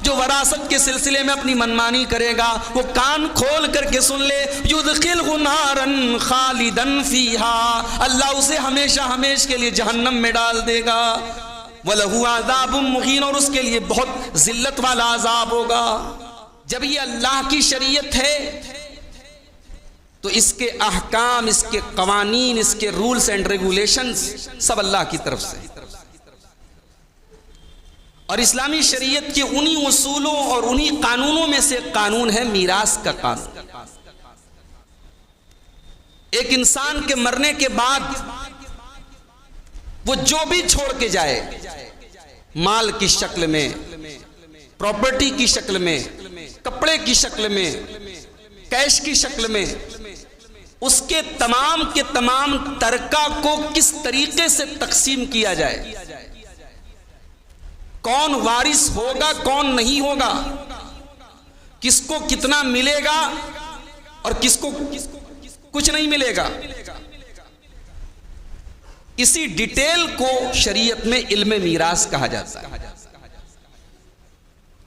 जो वरासत के सिलसिले में अपनी मनमानी करेगा वो कान खोल करके सुन ले, युदखिलहु नारन खालिदन फीहा, अल्लाह उसे हमेशा हमेशा के लिए जहन्नम में डाल देगा। वलहु अज़ाबुम मुहीन, और उसके लिए बहुत जिल्लत वाला अजाब होगा। जब ये अल्लाह की शरीयत है तो इसके अहकाम, इसके कवानीन, इसके रूल्स एंड रेगुलेशंस सब अल्लाह की तरफ से। और इस्लामी शरीयत के उन्हीं उसूलों और उन्हीं कानूनों में से कानून है मीरास का कानून। एक इंसान के मरने के बाद वो जो भी छोड़ के जाए, माल की शक्ल में, प्रॉपर्टी की शक्ल में, कपड़े की शक्ल में, कैश की शक्ल में, उसके तमाम के तमाम तरका को किस तरीके से तकसीम किया जाए, कौन वारिस होगा कौन नहीं होगा, किसको कितना मिलेगा और किसको कुछ नहीं मिलेगा, इसी डिटेल को शरीयत में इल्म मीरास कहा जाता है।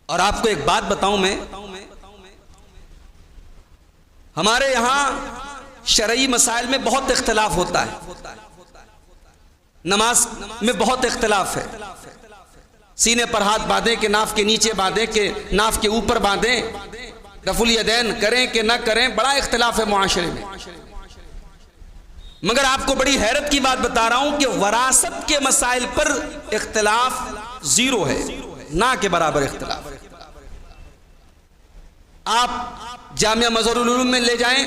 और आपको एक बात बताऊं मैं, हमारे यहां शरई मसाइल में बहुत इख्तिलाफ होता है। नमाज में बहुत इख्तिलाफ है, सीने पर हाथ बांधें कि नाफ के नीचे बांधें कि नाफ के ऊपर बांधें, रफुल यदैन करें कि ना करें, बड़ा इख्तिलाफ है मुआशरे में। मगर आपको बड़ी हैरत की बात बता रहा हूं कि वरासत के मसाइल पर इख्तिलाफ जीरो है, ना के बराबर इख्तिलाफ। आप जामिया मज़हरुल उलूम में ले जाएं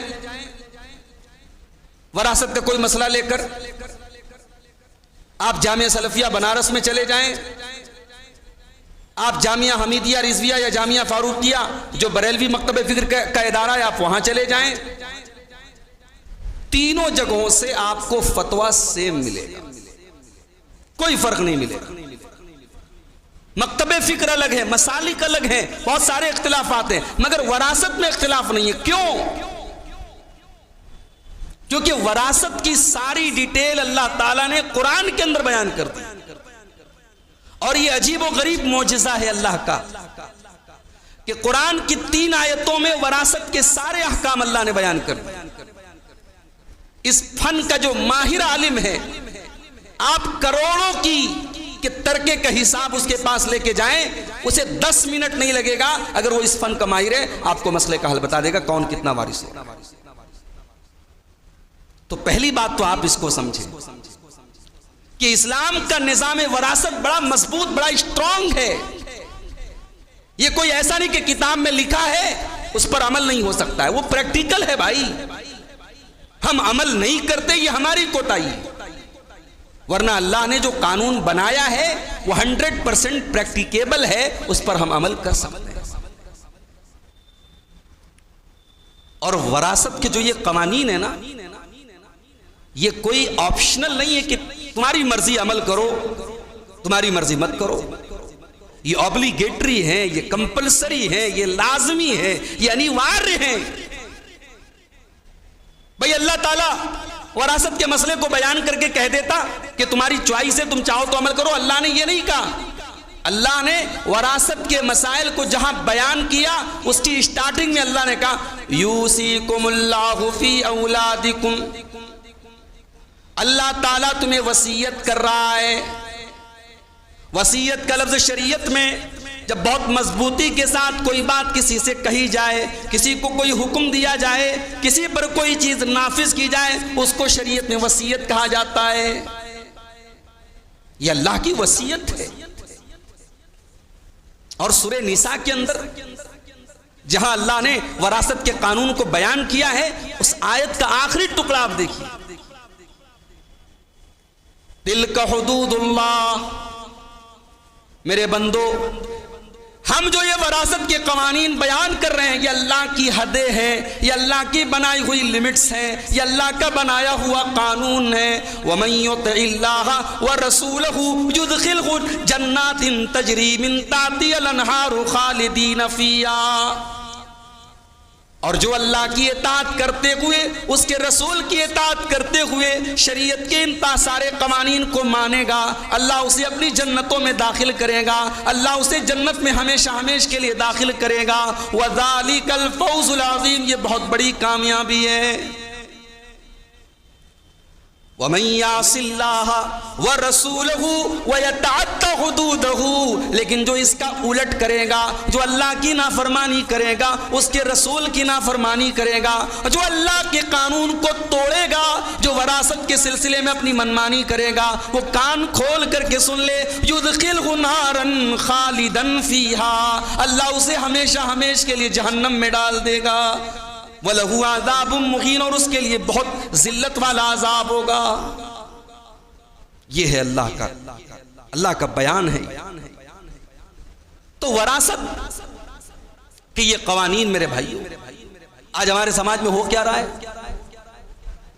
वरासत का कोई मसला लेकर, आप जामिया सलफिया बनारस में चले जाएं, आप जामिया हमीदिया रिजविया या जामिया फारूकिया जो बरेलवी मकतब फिक्र का इदारा है, आप वहां चले जाएं, तीनों जगहों से आपको फतवा सेम मिलेगा, कोई फर्क नहीं मिलेगा। मकतब फिक्र अलग है, मसालिक अलग है, बहुत सारे इख्तिलाफात हैं, मगर वरासत में इख्तिलाफ नहीं है। क्यों? क्योंकि वरासत की सारी डिटेल अल्लाह ताला ने कुरान के अंदर बयान कर दी। और ये अजीब और गरीब मौजिज़ा है अल्लाह का कि कुरान की 3 आयतों में वरासत के सारे अहकाम अल्लाह ने बयान कर दिए। इस फन का जो माहिर आलिम है, आप करोड़ों के तरके का हिसाब उसके पास लेके जाएं, उसे 10 मिनट नहीं लगेगा। अगर वो इस फन का माहिर है, आपको मसले का हल बता देगा, कौन कितना वारिस है। तो पहली बात तो आप इसको समझें कि इस्लाम का निजाम वरासत बड़ा मजबूत, बड़ा स्ट्रांग है। ये कोई ऐसा नहीं कि किताब में लिखा है उस पर अमल नहीं हो सकता है, वो प्रैक्टिकल है भाई। हम अमल नहीं करते, ये हमारी कोताही है। वरना अल्लाह ने जो कानून बनाया है वो 100% प्रैक्टिकेबल है, उस पर हम अमल कर सकते हैं। और वरासत के जो ये कवानीन है ना, ये कोई ऑप्शनल नहीं है कि तुम्हारी मर्जी अमल करो, तुम्हारी मर्जी मत करो। ये ऑब्लिगेटरी है, ये कंपलसरी है, ये लाजमी है, ये अनिवार्य है। भाई अल्लाह ताला वरासत के मसले को बयान करके कह देता कि तुम्हारी चॉइस है, तुम चाहो तो अमल करो। अल्लाह ने ये नहीं कहा। अल्लाह ने वरासत के मसाइल को जहां बयान किया, उसकी स्टार्टिंग में अल्लाह ने कहा यूसीकुमुल्लाहु फी औलादिकुम, अल्लाह ताला तुम्हें वसीयत कर रहा है। वसीयत का लफ्ज़ शरीयत में जब बहुत मजबूती के साथ कोई बात किसी से कही जाए, किसी को कोई हुक्म दिया जाए, किसी पर कोई चीज नाफिज की जाए, उसको शरीयत में वसीयत कहा जाता है। यह अल्लाह की वसीयत है। और सूरह निसा के अंदर जहां अल्लाह ने वरासत के कानून को बयान किया है, उस आयत का आखिरी टुकड़ा आप देखिए, तिल्का हुदूदुल्लाह, मेरे बंदो हम जो ये वरासत के कवानीन बयान कर रहे हैं, ये अल्लाह की हदें हैं, ये अल्लाह की बनाई हुई लिमिट्स हैं, ये अल्लाह का बनाया हुआ कानून है। वमन युतिइल्लाह व रसूलहु युदखिलहु जन्नातिन तजरी मिन ताहतिहल अनहारु खालिदीन फीहा। और जो अल्लाह की इताअत करते हुए, उसके रसूल की इताअत करते हुए शरीयत के इन सारे कवानीन को मानेगा, अल्लाह उसे अपनी जन्नतों में दाखिल करेगा, अल्लाह उसे जन्नत में हमेशा हमेशा के लिए दाखिल करेगा। वज़ालिकल फौज़ुल अज़ीम, ये बहुत बड़ी कामयाबी है। वमन यासिल्लाह व रसूलहू व यतअद्दा हुदूदहू, लेकिन जो इसका उलट करेगा, जो अल्लाह की नाफरमानी करेगा, उसके रसूल की नाफरमानी करेगा, जो अल्लाह के कानून को तोड़ेगा, जो वरासत के सिलसिले में अपनी मनमानी करेगा, वो कान खोल करके सुन ले, युदखिलहु नारन खालिदन फीहा, अल्लाह उसे हमेशा हमेशा के लिए जहन्नम में डाल देगा। वलहु अज़ाबुम मुहीन, और उसके लिए बहुत जिल्लत वाला अजाब होगा। यह है अल्लाह का बयान है। तो वरासत के ये कवानीन मेरे भाइयों, आज हमारे समाज में हो क्या रहा है?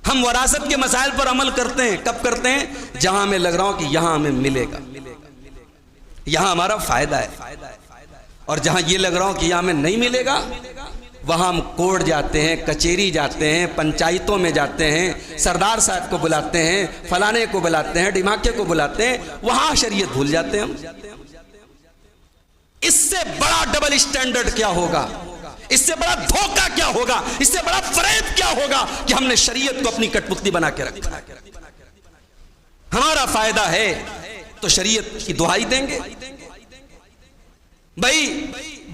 हम वरासत के मसाइल पर अमल करते हैं। कब करते हैं? जहां हमें लग रहा हो कि यहां हमें मिलेगा, यहां हमारा फायदा है, और जहां ये लग रहा हो कि यहां हमें नहीं मिलेगा, वहाँ हम कोर्ट जाते हैं, कचेरी जाते हैं, पंचायतों में जाते हैं, सरदार साहब को बुलाते हैं, फलाने को बुलाते हैं, डिमाके को बुलाते हैं, वहाँ शरीयत भूल जाते हैं हम। इससे बड़ा डबल स्टैंडर्ड क्या होगा? इससे बड़ा धोखा क्या होगा? इससे बड़ा फरेब क्या होगा कि हमने शरीयत को अपनी कठपुतली बना के रखा है। हमारा फायदा है तो शरीयत की दुहाई देंगे। भाई,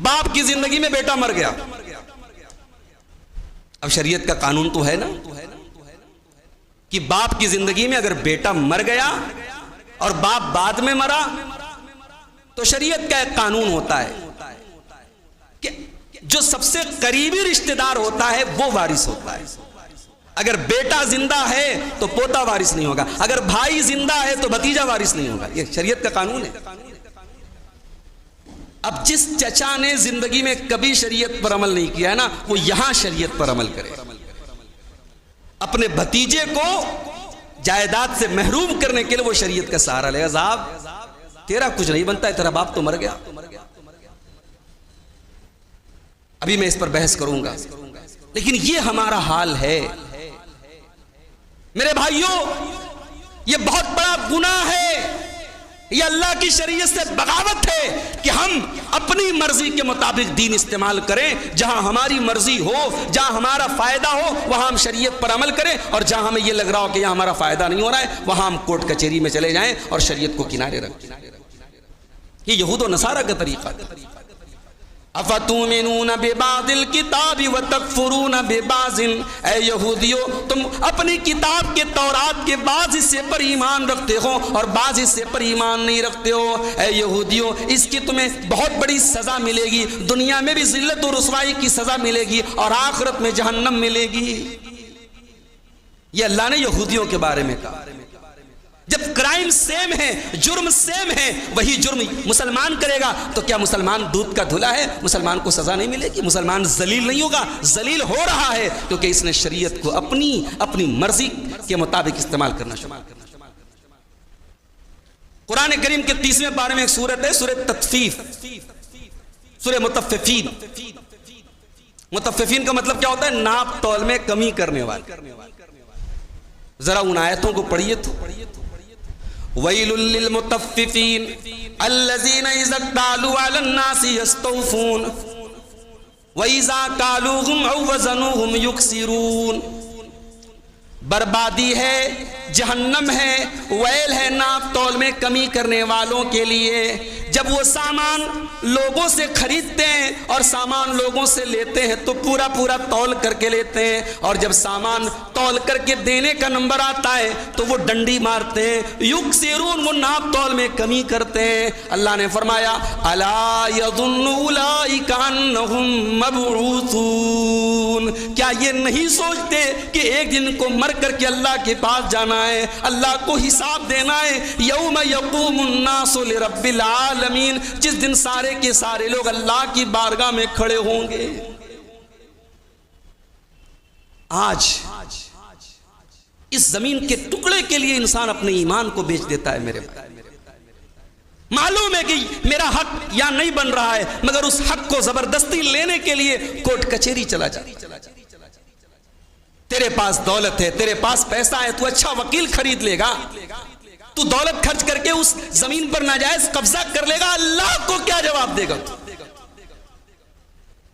बाप की जिंदगी में बेटा मर गया, अब शरीयत का कानून तो है ना कि बाप की जिंदगी में अगर बेटा मर गया और बाप बाद में मरा, तो शरीयत का एक कानून होता है कि जो सबसे करीबी रिश्तेदार होता है वो वारिस होता है। अगर बेटा जिंदा है तो पोता वारिस नहीं होगा, अगर भाई जिंदा है तो भतीजा वारिस नहीं होगा। ये शरीयत का कानून है। अब जिस चचा ने जिंदगी में कभी शरीयत पर अमल नहीं किया है ना, वो यहां शरीयत पर अमल करे। अपने भतीजे को जायदाद से महरूम करने के लिए वो शरीयत का सहारा लेगा। साहब, तेरा कुछ नहीं बनता है, तेरा बाप तो मर गया। अभी मैं इस पर बहस करूंगा, लेकिन ये हमारा हाल है मेरे भाइयों। ये बहुत बड़ा गुनाह है, ये अल्लाह की शरीयत से बगावत है कि हम अपनी मर्जी के मुताबिक दीन इस्तेमाल करें। जहां हमारी मर्जी हो, जहां हमारा फायदा हो, वहां हम शरीयत पर अमल करें, और जहां हमें यह लग रहा हो कि यहां हमारा फायदा नहीं हो रहा है, वहां हम कोर्ट कचहरी में चले जाएं और शरीयत को किनारे रखें। ये यहूद और नसारा का तरीका है। अफतुमिनून बिबादिल किताबि व तकफुरून बिबाजिन, ऐ यहूदियों, तुम अपनी किताब के तौरात के बाज़ हिस्से पर ईमान रखते हो और बाज़ हिस्से पर ईमान नहीं रखते हो। ऐ यहूदियों, इसकी तुम्हें बहुत बड़ी सज़ा मिलेगी। दुनिया में भी ज़िल्लत और रुसवाई की सज़ा मिलेगी और आखिरत में जहन्नम मिलेगी। ये अल्लाह ने यहूदियों के बारे में कहा। जब क्राइम सेम है, जुर्म सेम है, वही जुर्म मुसलमान करेगा तो क्या मुसलमान दूध का धुला है? मुसलमान को सजा नहीं मिलेगी? मुसलमान जलील नहीं होगा? जलील हो रहा है क्योंकि इसने शरीयत को अपनी मर्जी के मुताबिक इस्तेमाल करना शुरू किया। कुरान करीम के 30वें पारे में एक सूरत है, सूरह तत्फीफ, सूरह मुतफ्फिफीन। मुतफ्फिफीन का मतलब क्या होता है? नाप तौल में कमी करने वाले। जरा उन आयतों को पढ़िए तो। वैलुल लिल मुतफ्फिफीन अल्लज़ीना इज़ा क़ालू अलन नासी यस्तौफून व इज़ा कालूहुम औ वज़नूहुम युक्सिरून। बर्बादी है, जहन्नम है, वैल है नाप तौल में कमी करने वालों के लिए। जब वो सामान लोगों से खरीदते हैं और सामान लोगों से लेते हैं तो पूरा पूरा तौल करके लेते हैं, और जब सामान तौल करके देने का नंबर आता है तो वो डंडी मारते हैं। युक्सिरून, वो नाप तौल में कमी करते हैं। अल्लाह ने फरमाया, अला यज़ुन्नु उलाइका अन्नहुम मबऊसून, क्या ये नहीं सोचते कि एक दिन को मर करके अल्लाह के पास जाना है, अल्लाह को हिसाब देना है। यौम यक़ूमुन नासु लिरब्बिल आलमीन, जिस दिन सारे के सारे लोग अल्लाह की बारगाह में खड़े होंगे। आज इस जमीन के टुकड़े के लिए इंसान अपने ईमान को बेच देता है मेरे भाई। मालूम है कि मेरा हक यहाँ नहीं बन रहा है, मगर उस हक को जबरदस्ती लेने के लिए कोर्ट कचहरी चला जा। तेरे पास दौलत है, तेरे पास पैसा है, तू अच्छा वकील खरीद लेगा, तू दौलत खर्च करके उस जमीन पर नाजायज कब्जा कर लेगा, अल्लाह को क्या जवाब देगा?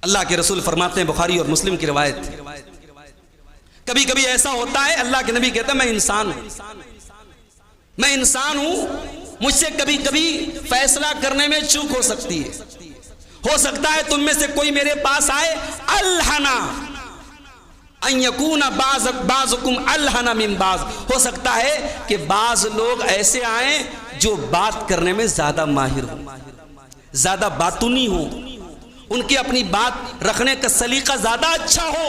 अल्लाह के रसूल फरमाते हैं, बुखारी और मुस्लिम की रिवायत, कभी कभी ऐसा होता है, अल्लाह के नबी कहते हैं, मैं इंसान हूं, मुझसे कभी कभी फैसला करने में चूक हो सकती है। हो सकता है तुम में से कोई मेरे पास आए, अल्हना अयकूना बाज़ुकुम अल्हना मिन बाज़, हो सकता है कि बाज लोग ऐसे आए जो बात करने में ज्यादा माहिर हो, ज्यादा बातूनी हो, उनकी अपनी बात रखने का सलीका ज्यादा अच्छा हो,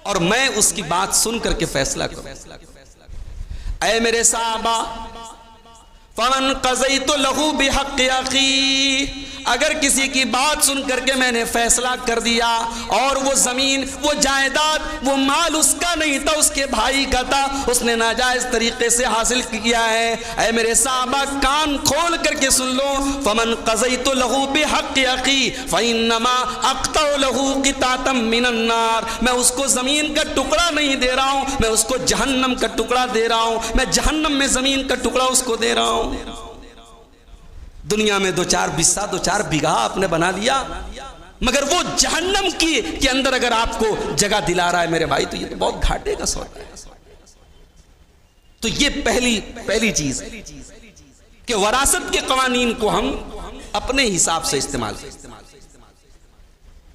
और मैं उसकी बात सुन करके फैसला करूं। ऐ मेरे साहबा, फमन क़ज़ैतु लहू बिहक़्क़ि अख़ी, अगर किसी की बात सुन करके मैंने फैसला कर दिया और वो जमीन, वो जायदाद, वो माल उसका नहीं था, उसके भाई का था, उसने नाजायज तरीके से हासिल किया है, ऐ मेरे साहबा कान खोल करके सुन लो, फमन क़ज़ैतु लहू बिहक़्क़ि अख़ी फ़इन्नमा अक़्तउ लहू क़ितातम मिनन नार, मैं उसको जमीन का टुकड़ा नहीं दे रहा हूं, मैं उसको जहन्नम का टुकड़ा दे रहा हूं, मैं जहन्नम में जमीन का टुकड़ा उसको दे रहा हूं। दुनिया में 2-4 बिस्सा 2-4 बीघा आपने बना लिया, मगर वो जहन्नम के अंदर अगर आपको जगह दिला रहा है मेरे भाई, तो ये तो बहुत घाटे का सौदा है। तो ये पहली चीज कि वरासत के कवानीन को हम अपने हिसाब से इस्तेमाल करें।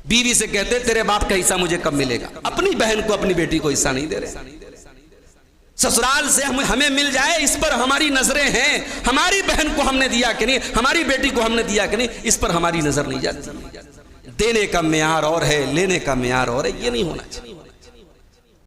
बीवी से कहते तेरे बाप का हिस्सा मुझे कब मिलेगा, अपनी बहन को, अपनी बेटी को हिस्सा नहीं दे रहे। ससुराल से हमें मिल जाए, इस पर हमारी नजरें हैं, हमारी बहन को हमने दिया कि नहीं, हमारी बेटी को हमने दिया कि नहीं, इस पर हमारी नजर नहीं जाती। देने का मेयार और है, लेने का मेयार और है, ये नहीं होना चाहिए।